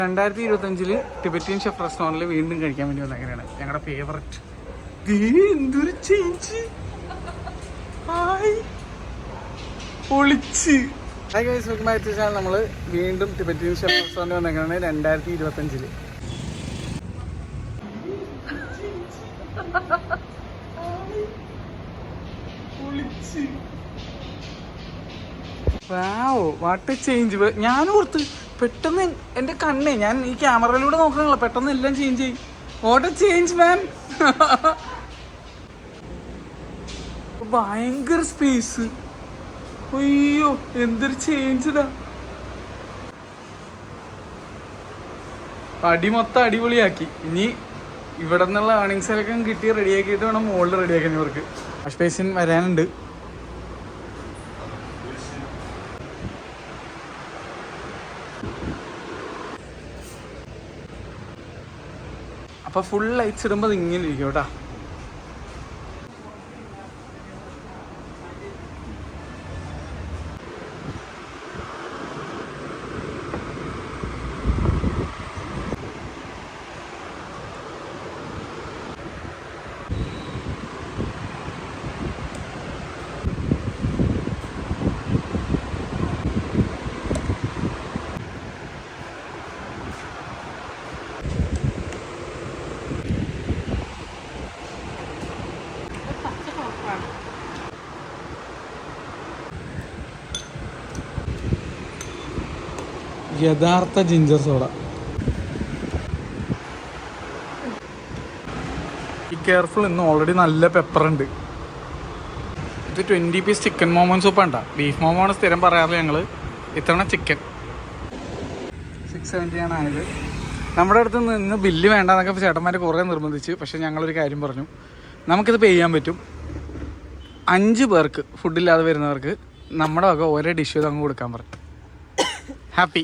2025 Tibetan chef റെസ്റ്റോറൻറ്റിൽ വീണ്ടും കഴിക്കാൻ വേണ്ടി വന്ന അങ്ങനെയാണ് ഞങ്ങളുടെ ഫേവററ്റ്. എന്തൊരു ചേഞ്ച്, പൊളിച്ച്. നമ്മൾ വീണ്ടും ടിബറ്റിയൻ ഷെഫ് റെസ്റ്റോറൻറ്റ് വന്നേക്കാണ് 2025. What a change. ഞാൻ ഓർത്ത് പെട്ടെന്ന് എൻ്റെ കണ്ണേ, ഞാൻ ഈ ക്യാമറയിലൂടെ നോക്കണല്ലോ, പെട്ടെന്ന് എല്ലാം ചേഞ്ച് ചെയ്യും. വാട്ട് എ ചേഞ്ച് മാൻ. ഭയങ്കര സ്പേസ്. അയ്യോ എന്തൊരു ചേഞ്ച് ഇതാ. മൊത്തം അടിപൊളിയാക്കി. ഇനി ഇവിടെ നിന്നുള്ള ഏർണിങ്സിലൊക്കെ കിട്ടി റെഡിയാക്കിയിട്ട് വേണം മുകളിൽ റെഡിയാക്കാൻ ഇവർക്ക്. വാഷ് ബേസിൻ വരാനുണ്ട്. അപ്പോൾ ഫുൾ ലൈറ്റ്സ് ഇടുമ്പോൾ ഇങ്ങനെ ഇരിക്കും കേട്ടോ. യഥാർത്ഥ ജിഞ്ചർ സോഡ. ഈ കെയർഫുൾ ഇന്ന് ഓൾറെഡി നല്ല പെപ്പറുണ്ട്. ഇത് 20 പീസ് ചിക്കൻ മോമോൻ സൂപ്പ് ഉണ്ടോ. ബീഫ് മോമോണ് സ്ഥിരം പറയാറില്ല ഞങ്ങൾ. ഇത്തവണ ചിക്കൻ 670 ആണ് ആയത്. നമ്മുടെ അടുത്ത് നിന്ന് ബില്ല് വേണ്ടെന്നൊക്കെ ചേട്ടന്മാർ കുറേ നിർബന്ധിച്ച്. പക്ഷേ ഞങ്ങളൊരു കാര്യം പറഞ്ഞു, നമുക്കിത് പേ ചെയ്യാൻ പറ്റും. 5 പേർക്ക് ഫുഡില്ലാതെ വരുന്നവർക്ക് നമ്മുടെ വക ഒരേ ഡിഷ് ചെയ്ത് അങ്ങ് കൊടുക്കാൻ പറഞ്ഞു. ഹാപ്പി.